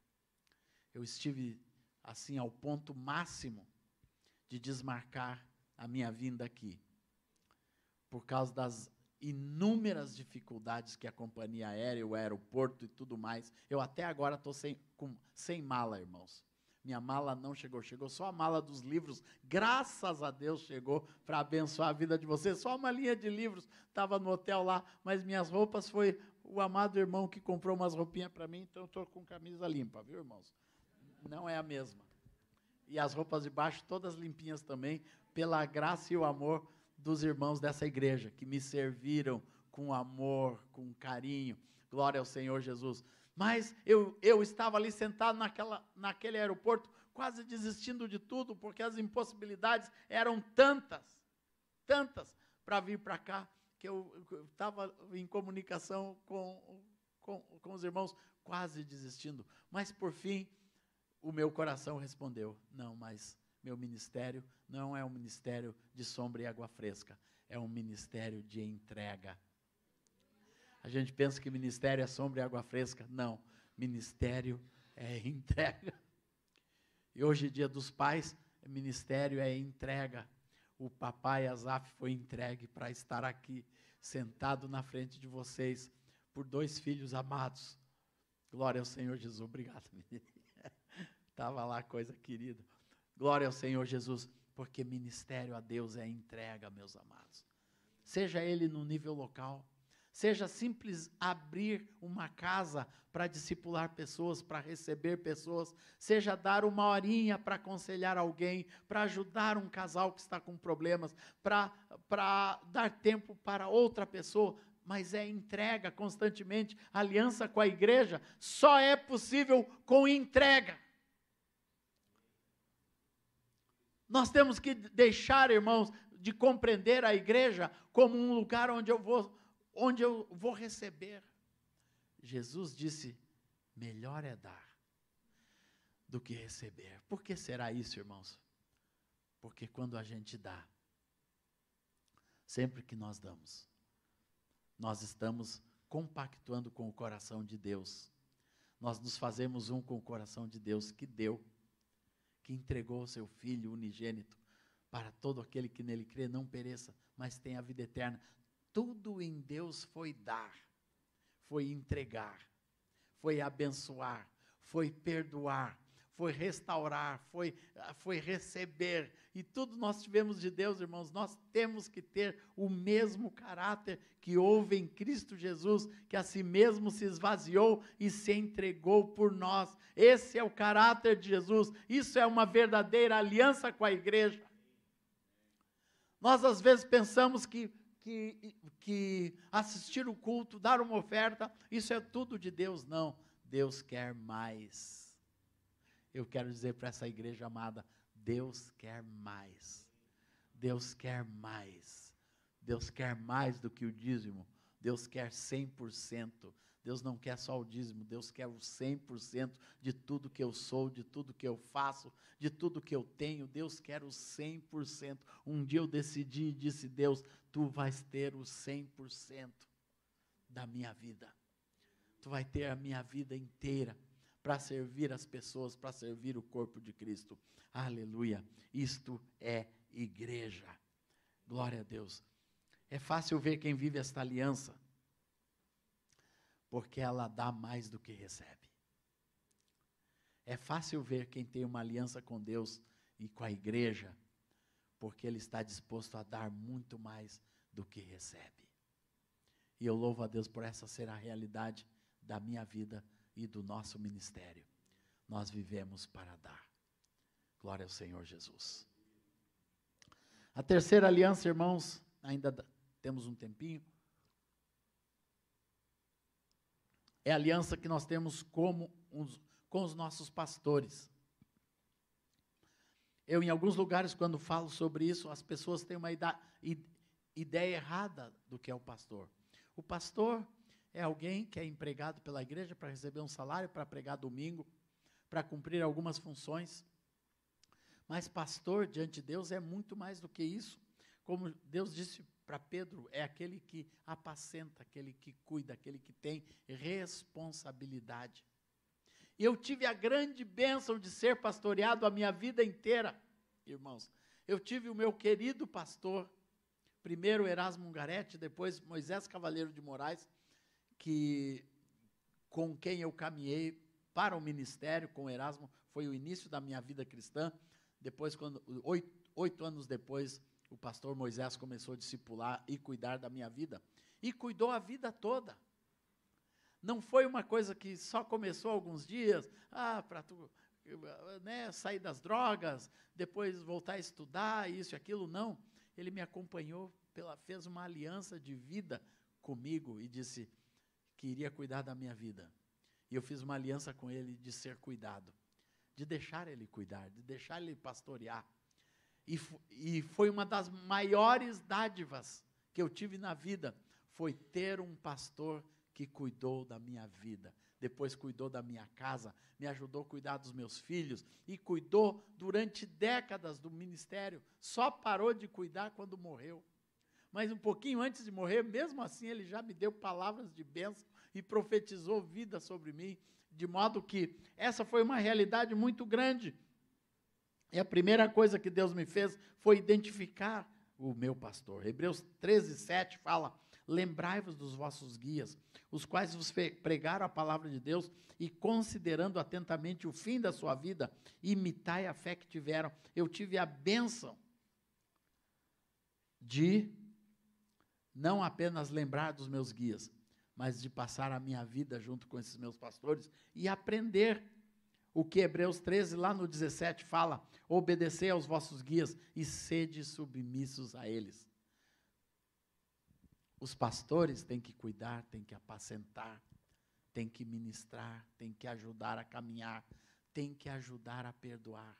Eu estive assim ao ponto máximo de desmarcar a minha vinda aqui, por causa das inúmeras dificuldades que a companhia aérea, o aeroporto e tudo mais. Eu até agora estou sem mala, irmãos. Minha mala não chegou só a mala dos livros, graças a Deus chegou para abençoar a vida de vocês. Só uma linha de livros, estava no hotel lá, mas minhas roupas foi o amado irmão que comprou umas roupinhas para mim, então eu estou com camisa limpa, viu, irmãos? não é a mesma. E as roupas de baixo todas limpinhas também, pela graça e o amor dos irmãos dessa igreja, que me serviram com amor, com carinho. Glória ao Senhor Jesus. Mas eu estava ali sentado naquele aeroporto, quase desistindo de tudo, porque as impossibilidades eram tantas para vir para cá, que eu estava em comunicação com os irmãos, quase desistindo. Mas, por fim, o meu coração respondeu: não, mas meu ministério não é um ministério de sombra e água fresca, é um ministério de entrega. A gente pensa que ministério é sombra e água fresca. Não, ministério é entrega. E hoje, dia dos pais, ministério é entrega. O papai Azaf foi entregue para estar aqui, sentado na frente de vocês, por 2 filhos amados. Glória ao Senhor Jesus. Obrigado, menino. Estava lá, coisa querida. Glória ao Senhor Jesus, porque ministério a Deus é entrega, meus amados. Seja ele no nível local, seja simples abrir uma casa para discipular pessoas, para receber pessoas, seja dar uma horinha para aconselhar alguém, para ajudar um casal que está com problemas, para dar tempo para outra pessoa, mas é entrega constantemente. A aliança com a igreja só é possível com entrega. Nós temos que deixar, irmãos, de compreender a igreja como um lugar onde eu vou receber. Jesus disse: melhor é dar do que receber. Por que será isso, irmãos? Porque quando a gente dá, sempre que nós damos, nós estamos compactuando com o coração de Deus. Nós nos fazemos um com o coração de Deus, que deu, que entregou o seu Filho unigênito, para todo aquele que nele crê não pereça, mas tenha a vida eterna. Tudo em Deus foi dar, foi entregar, foi abençoar, foi perdoar, foi restaurar, foi receber. E tudo nós tivemos de Deus, irmãos. Nós temos que ter o mesmo caráter que houve em Cristo Jesus, que a si mesmo se esvaziou e se entregou por nós. Esse é o caráter de Jesus. Isso é uma verdadeira aliança com a igreja. Nós às vezes pensamos que assistir o culto, dar uma oferta, isso é tudo de Deus. Não, Deus quer mais. Eu quero dizer para essa igreja amada, Deus quer mais. Deus quer mais. Deus quer mais do que o dízimo. Deus quer 100%. Deus não quer só o dízimo, Deus quer o 100% de tudo que eu sou, de tudo que eu faço, de tudo que eu tenho. Deus quer o 100%. Um dia eu decidi e disse: Deus, tu vais ter o 100% da minha vida. Tu vai ter a minha vida inteira para servir as pessoas, para servir o corpo de Cristo. Aleluia. Isto é igreja. Glória a Deus. É fácil ver quem vive esta aliança, porque ela dá mais do que recebe. É fácil ver quem tem uma aliança com Deus e com a igreja, porque ele está disposto a dar muito mais do que recebe. E eu louvo a Deus por essa ser a realidade da minha vida e do nosso ministério. Nós vivemos para dar. Glória ao Senhor Jesus. A terceira aliança, irmãos, ainda temos um tempinho. É a aliança que nós temos com os nossos pastores. Eu, em alguns lugares, quando falo sobre isso, as pessoas têm uma ideia errada do que é o pastor. O pastor é alguém que é empregado pela igreja para receber um salário, para pregar domingo, para cumprir algumas funções. Mas pastor, diante de Deus, é muito mais do que isso. Como Deus disse para Pedro, é aquele que apacenta, aquele que cuida, aquele que tem responsabilidade. E eu tive a grande bênção de ser pastoreado a minha vida inteira, irmãos. Eu tive o meu querido pastor, primeiro Erasmo Ungaretti, depois Moisés Cavaleiro de Moraes, com quem eu caminhei para o ministério com o Erasmo, foi o início da minha vida cristã. Depois, 8 anos depois, o pastor Moisés começou a discipular e cuidar da minha vida, e cuidou a vida toda. Não foi uma coisa que só começou alguns dias, para tu né, sair das drogas, depois voltar a estudar, isso e aquilo, não. Ele me acompanhou, fez uma aliança de vida comigo e disse que iria cuidar da minha vida. E eu fiz uma aliança com ele de ser cuidado, de deixar ele cuidar, de deixar ele pastorear. E foi uma das maiores dádivas que eu tive na vida, foi ter um pastor que cuidou da minha vida, depois cuidou da minha casa, me ajudou a cuidar dos meus filhos, e cuidou durante décadas do ministério, só parou de cuidar quando morreu. Mas um pouquinho antes de morrer, mesmo assim, ele já me deu palavras de bênção e profetizou vida sobre mim, de modo que essa foi uma realidade muito grande. E a primeira coisa que Deus me fez foi identificar o meu pastor. Hebreus 13:7 fala: lembrai-vos dos vossos guias, os quais vos pregaram a palavra de Deus, e considerando atentamente o fim da sua vida, imitai a fé que tiveram. Eu tive a bênção de não apenas lembrar dos meus guias, mas de passar a minha vida junto com esses meus pastores e aprender o que Hebreus 13, lá no 17, fala: obedecei aos vossos guias e sede submissos a eles. Os pastores têm que cuidar, têm que apacentar, têm que ministrar, têm que ajudar a caminhar, têm que ajudar a perdoar.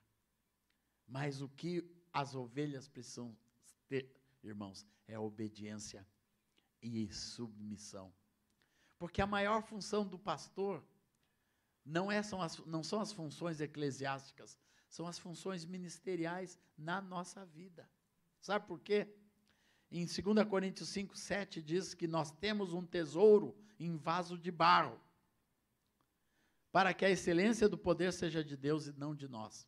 Mas o que as ovelhas precisam ter, irmãos, é obediência e submissão. Porque a maior função do pastor não são as funções eclesiásticas, são as funções ministeriais na nossa vida. Sabe por quê? Em 2 Coríntios 5:7 diz que nós temos um tesouro em vaso de barro, para que a excelência do poder seja de Deus e não de nós.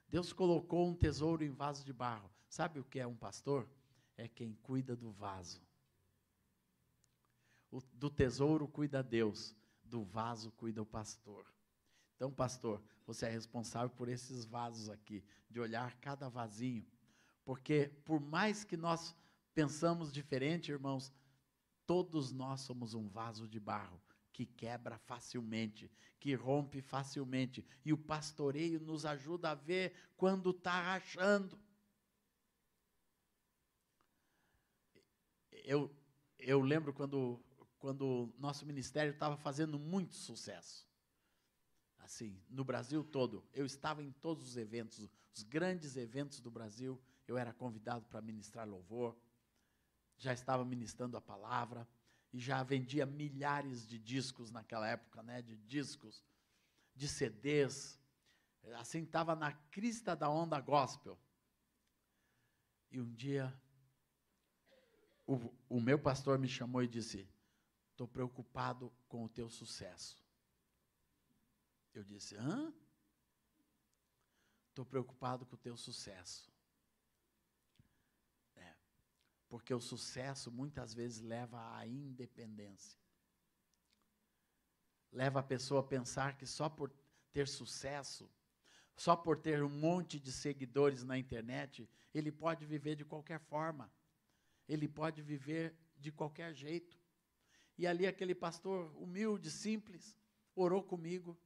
Deus colocou um tesouro em vaso de barro. Sabe o que é um pastor? É quem cuida do vaso. Do tesouro cuida Deus, do vaso cuida o pastor. Então, pastor, você é responsável por esses vasos aqui, de olhar cada vasinho, porque por mais que nós pensamos diferente, irmãos, todos nós somos um vaso de barro, que quebra facilmente, que rompe facilmente, e o pastoreio nos ajuda a ver quando está rachando. Eu lembro quando o nosso ministério estava fazendo muito sucesso, assim, no Brasil todo. Eu estava em todos os eventos, os grandes eventos do Brasil, eu era convidado para ministrar louvor, já estava ministrando a palavra, e já vendia milhares de discos naquela época, né, de discos, de CDs, assim, estava na crista da onda gospel. E um dia, o meu pastor me chamou e disse: estou preocupado com o teu sucesso. Eu disse: hã? Estou preocupado com o teu sucesso. Porque o sucesso muitas vezes leva à independência. Leva a pessoa a pensar que só por ter sucesso, só por ter um monte de seguidores na internet, ele pode viver de qualquer forma. Ele pode viver de qualquer jeito. E ali aquele pastor humilde, simples, orou comigo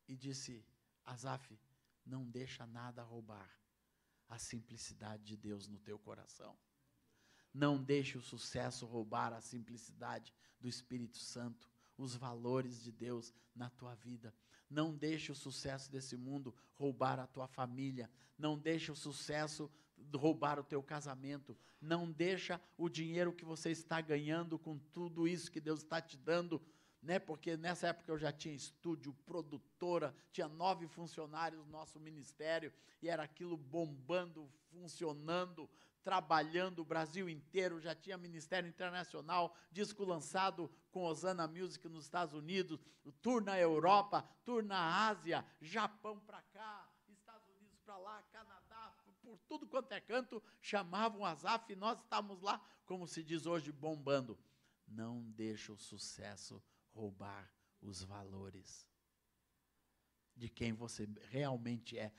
e disse: Azaf, não deixa nada roubar a simplicidade de Deus no teu coração. Não deixe o sucesso roubar a simplicidade do Espírito Santo, os valores de Deus na tua vida. Não deixe o sucesso desse mundo roubar a tua família. Não deixe o sucesso roubar o teu casamento. Não deixa o dinheiro que você está ganhando com tudo isso que Deus está te dando, né? Porque nessa época eu já tinha estúdio, produtora, tinha 9 funcionários no nosso ministério, e era aquilo bombando, funcionando, trabalhando o Brasil inteiro, já tinha ministério internacional, disco lançado com Osana Music nos Estados Unidos, tour na Europa, tour na Ásia, Japão para cá, Estados Unidos para lá, Canadá, por tudo quanto é canto, chamavam Azaf, e nós estávamos lá, como se diz hoje, bombando. Não deixa o sucesso roubar os valores de quem você realmente é.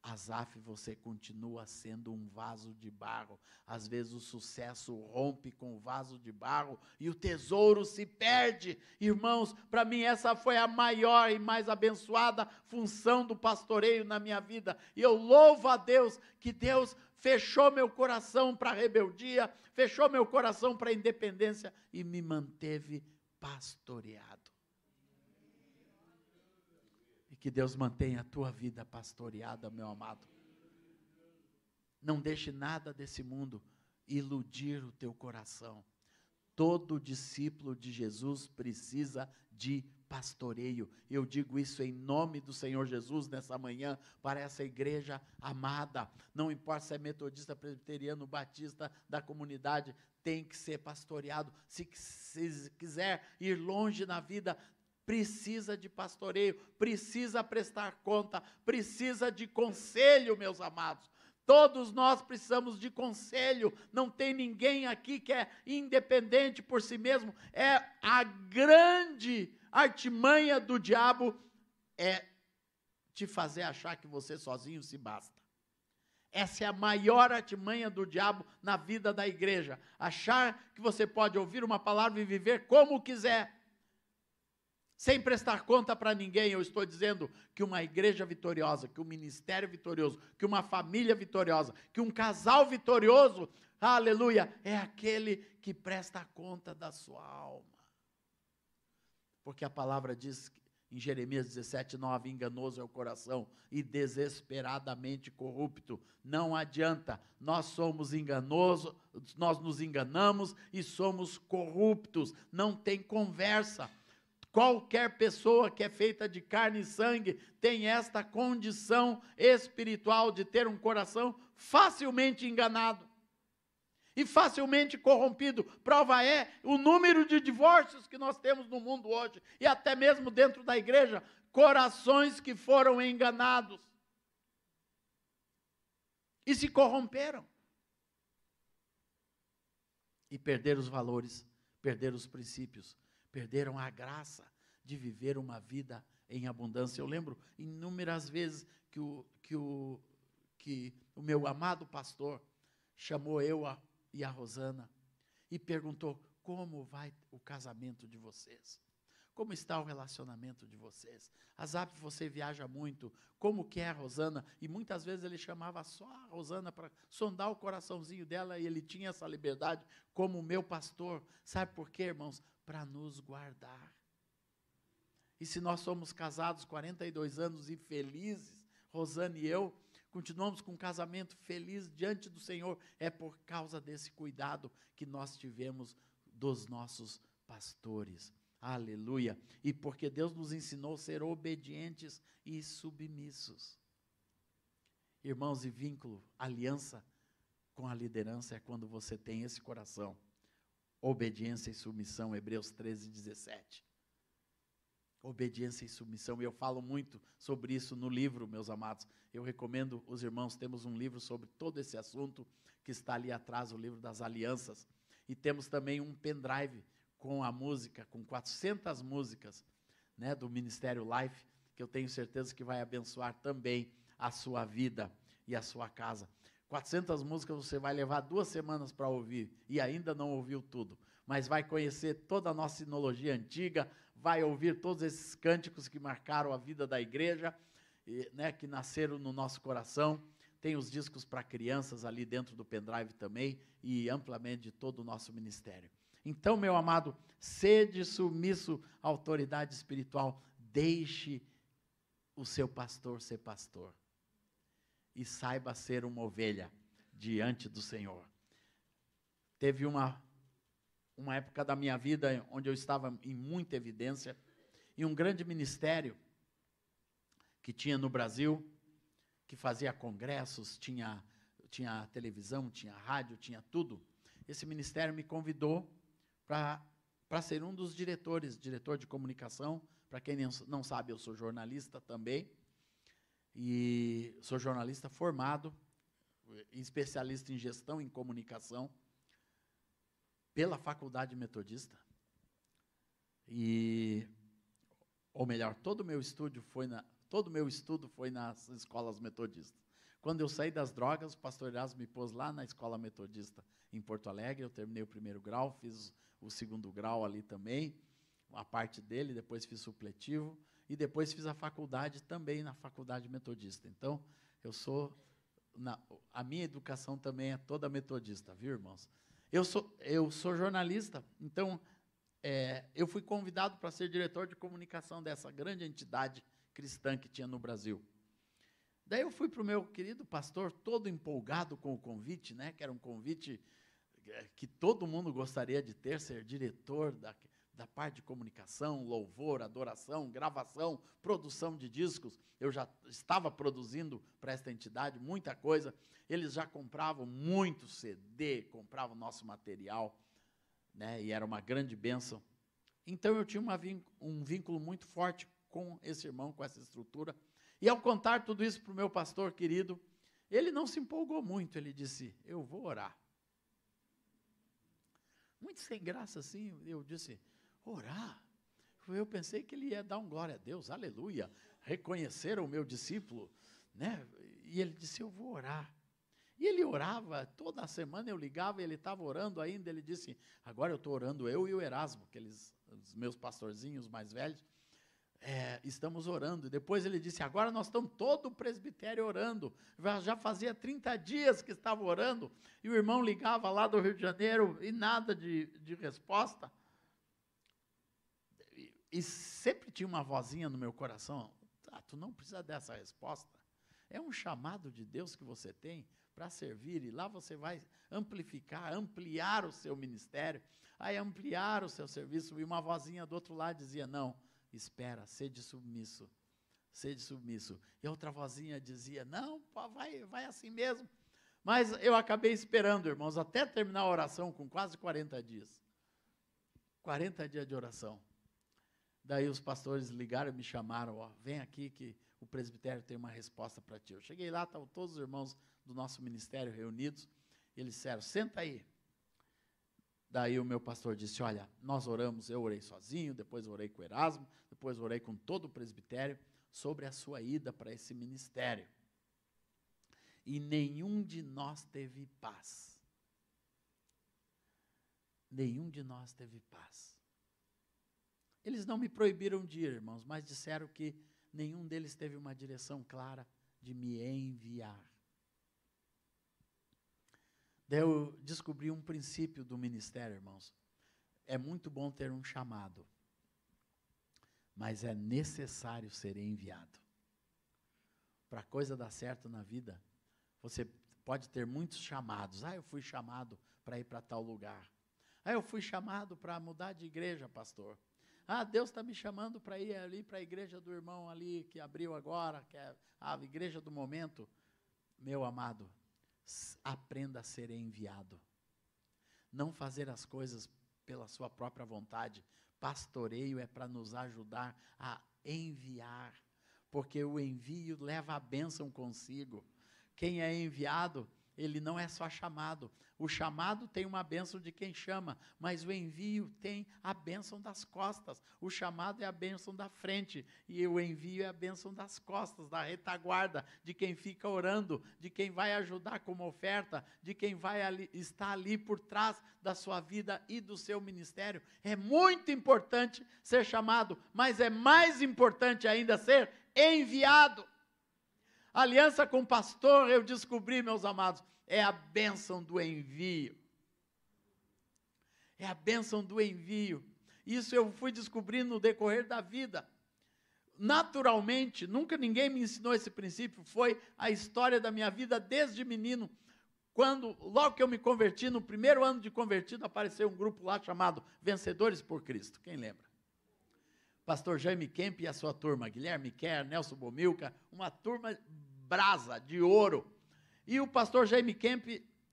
Asaf, você continua sendo um vaso de barro. Às vezes o sucesso rompe com o vaso de barro e o tesouro se perde. Irmãos, para mim essa foi a maior e mais abençoada função do pastoreio na minha vida. E eu louvo a Deus que Deus fechou meu coração para a rebeldia, fechou meu coração para a independência e me manteve pastoreado. Que Deus mantenha a tua vida pastoreada, meu amado. Não deixe nada desse mundo iludir o teu coração. Todo discípulo de Jesus precisa de pastoreio. Eu digo isso em nome do Senhor Jesus nessa manhã para essa igreja amada. Não importa se é metodista, presbiteriano, batista, da comunidade, tem que ser pastoreado. Se quiser ir longe na vida, precisa de pastoreio, precisa prestar conta, precisa de conselho, meus amados. Todos nós precisamos de conselho, não tem ninguém aqui que é independente por si mesmo. É a grande artimanha do diabo, é te fazer achar que você sozinho se basta. Essa é a maior artimanha do diabo na vida da igreja, achar que você pode ouvir uma palavra e viver como quiser, sem prestar conta para ninguém. Eu estou dizendo que uma igreja vitoriosa, que um ministério vitorioso, que uma família vitoriosa, que um casal vitorioso, aleluia, é aquele que presta conta da sua alma. Porque a palavra diz em Jeremias 17:9, enganoso é o coração e desesperadamente corrupto. Não adianta, nós somos enganosos, nós nos enganamos e somos corruptos, não tem conversa. Qualquer pessoa que é feita de carne e sangue tem esta condição espiritual de ter um coração facilmente enganado e facilmente corrompido. Prova é o número de divórcios que nós temos no mundo hoje, e até mesmo dentro da igreja, corações que foram enganados e se corromperam e perderam os valores, perderam os princípios, perderam a graça de viver uma vida em abundância. Eu lembro inúmeras vezes que o meu amado pastor chamou eu e a Rosana e perguntou: como vai o casamento de vocês? Como está o relacionamento de vocês? Asaf, você viaja muito, como que é a Rosana? E muitas vezes ele chamava só a Rosana para sondar o coraçãozinho dela, e ele tinha essa liberdade como meu pastor. Sabe por quê, irmãos? Para nos guardar. E se nós somos casados 42 anos e felizes, Rosana e eu, continuamos com um casamento feliz diante do Senhor, é por causa desse cuidado que nós tivemos dos nossos pastores. Aleluia. E porque Deus nos ensinou a ser obedientes e submissos. Irmãos, e vínculo, aliança com a liderança é quando você tem esse coração. Obediência e submissão, Hebreus 13:17. Obediência e submissão, eu falo muito sobre isso no livro, meus amados. Eu recomendo os irmãos, temos um livro sobre todo esse assunto, que está ali atrás, o livro das alianças. E temos também um pendrive com a música, com 400 músicas, né, do Ministério Life, que eu tenho certeza que vai abençoar também a sua vida e a sua casa. 400 músicas você vai levar 2 semanas para ouvir, e ainda não ouviu tudo, mas vai conhecer toda a nossa sinologia antiga, vai ouvir todos esses cânticos que marcaram a vida da igreja, né, que nasceram no nosso coração. Tem os discos para crianças ali dentro do pendrive também, e amplamente de todo o nosso ministério. Então, meu amado, sede submisso à autoridade espiritual, deixe o seu pastor ser pastor, e saiba ser uma ovelha diante do Senhor. Teve uma época da minha vida onde eu estava em muita evidência, e um grande ministério que tinha no Brasil, que fazia congressos, tinha televisão, tinha rádio, tinha tudo. Esse ministério me convidou para ser um dos diretores, diretor de comunicação. Para quem não sabe, eu sou jornalista também, e sou jornalista formado, especialista em gestão em comunicação, pela Faculdade Metodista, ou melhor, todo o meu estudo foi nas escolas metodistas. Quando eu saí das drogas, o pastor Erasmo me pôs lá na escola metodista em Porto Alegre. Eu terminei o 1º grau, fiz o 2º grau ali também, a parte dele, depois fiz supletivo, e depois fiz a faculdade também na faculdade metodista. Então, a minha educação também é toda metodista, viu, irmãos? Eu sou jornalista, então, eu fui convidado para ser diretor de comunicação dessa grande entidade cristã que tinha no Brasil. Daí eu fui para o meu querido pastor, todo empolgado com o convite, né, que era um convite que todo mundo gostaria de ter, ser diretor da parte de comunicação, louvor, adoração, gravação, produção de discos. Eu já estava produzindo para esta entidade muita coisa. Eles já compravam muito CD, compravam nosso material, né, e era uma grande bênção. Então eu tinha um vínculo muito forte com esse irmão, com essa estrutura. E ao contar tudo isso para o meu pastor querido, ele não se empolgou muito, ele disse, eu vou orar. Muito sem graça assim, eu disse, orar? Eu pensei que ele ia dar um glória a Deus, aleluia, reconhecer o meu discípulo, né? E ele disse, eu vou orar. E ele orava, toda semana eu ligava, ele estava orando ainda, ele disse, agora eu estou orando, eu e o Erasmo, os meus pastorzinhos mais velhos, estamos orando. E depois ele disse, agora nós estamos todo o presbitério orando. Já fazia 30 dias que estava orando, e o irmão ligava lá do Rio de Janeiro, e nada de resposta. E sempre tinha uma vozinha no meu coração, tu não precisa dessa resposta. É um chamado de Deus que você tem para servir, e lá você vai ampliar o seu ministério, aí ampliar o seu serviço, e uma vozinha do outro lado dizia, não, espera, sede submisso. E a outra vozinha dizia, não, vai assim mesmo. Mas eu acabei esperando, irmãos, até terminar a oração com quase 40 dias. 40 dias de oração. Daí os pastores ligaram e me chamaram, vem aqui que o presbitério tem uma resposta para ti. Eu cheguei lá, estavam todos os irmãos do nosso ministério reunidos, e eles disseram, senta aí. Daí o meu pastor disse, olha, nós oramos, eu orei sozinho, depois orei com o Erasmo, depois orei com todo o presbitério, sobre a sua ida para esse ministério. E nenhum de nós teve paz. Nenhum de nós teve paz. Eles não me proibiram de ir, irmãos, mas disseram que nenhum deles teve uma direção clara de me enviar. Daí eu descobri um princípio do ministério, irmãos. É muito bom ter um chamado, mas é necessário ser enviado. Para a coisa dar certo na vida, você pode ter muitos chamados. Eu fui chamado para ir para tal lugar. Eu fui chamado para mudar de igreja, pastor. Deus está me chamando para ir ali para a igreja do irmão ali, que abriu agora, que é a igreja do momento. Meu amado, aprenda a ser enviado. Não fazer as coisas pela sua própria vontade. Pastoreio é para nos ajudar a enviar, porque o envio leva a bênção consigo. Quem é enviado, ele não é só chamado. O chamado tem uma bênção de quem chama, mas o envio tem a bênção das costas. O chamado é a bênção da frente, e o envio é a bênção das costas, da retaguarda, de quem fica orando, de quem vai ajudar como oferta, de quem vai estar ali por trás da sua vida e do seu ministério. É muito importante ser chamado, mas é mais importante ainda ser enviado. A aliança com o pastor, eu descobri, meus amados, é a bênção do envio. É a bênção do envio. Isso eu fui descobrindo no decorrer da vida. Naturalmente, nunca ninguém me ensinou esse princípio, foi a história da minha vida desde menino. Logo que eu me converti, no primeiro ano de convertido, apareceu um grupo lá chamado Vencedores por Cristo. Quem lembra? Pastor Jaime Kemp e a sua turma, Guilherme Kerr, Nelson Bomilca, uma turma brasa, de ouro. E o pastor Jaime Kemp,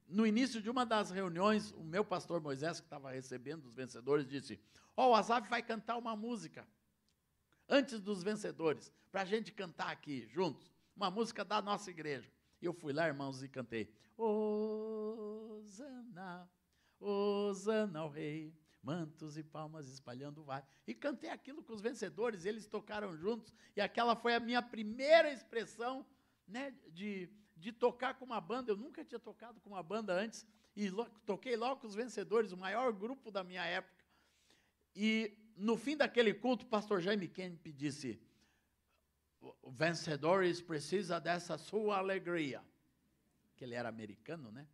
no início de uma das reuniões, o meu pastor Moisés, que estava recebendo os vencedores, disse, o Asaf vai cantar uma música, antes dos vencedores, para a gente cantar aqui, juntos, uma música da nossa igreja. E eu fui lá, irmãos, e cantei, Hosana, Hosana ao rei, mantos e palmas espalhando vai. E cantei aquilo com os vencedores, eles tocaram juntos, e aquela foi a minha primeira expressão, né, de de tocar com uma banda. Eu nunca tinha tocado com uma banda antes, e toquei logo com os Vencedores, o maior grupo da minha época. E no fim daquele culto, o pastor Jaime Kemp disse: Vencedores precisa dessa sua alegria. Que ele era americano, né?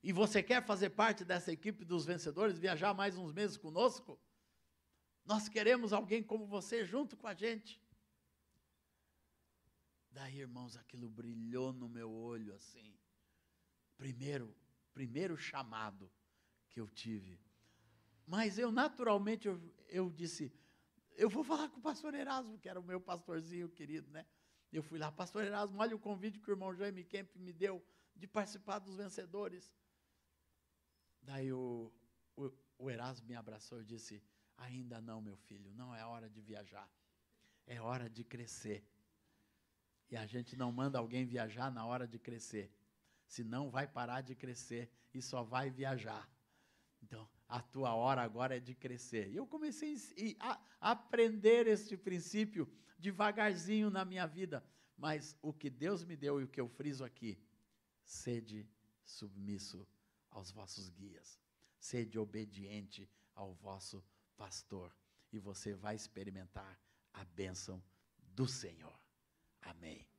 E você quer fazer parte dessa equipe dos Vencedores, viajar mais uns meses conosco? Nós queremos alguém como você junto com a gente. Daí, irmãos, aquilo brilhou no meu olho assim. Primeiro chamado que eu tive. Mas eu, naturalmente, eu disse, eu vou falar com o pastor Erasmo, que era o meu pastorzinho querido, né? Eu fui lá, pastor Erasmo, olha o convite que o irmão Jaime Kemp me deu de participar dos Vencedores. Daí o Erasmo me abraçou e disse, ainda não, meu filho, não é hora de viajar, é hora de crescer. E a gente não manda alguém viajar na hora de crescer, senão vai parar de crescer e só vai viajar. Então, a tua hora agora é de crescer. E eu comecei a aprender este princípio devagarzinho na minha vida. Mas o que Deus me deu e o que eu friso aqui, sede submisso aos vossos guias. Sede obediente ao vosso pastor. E você vai experimentar a bênção do Senhor. Amém.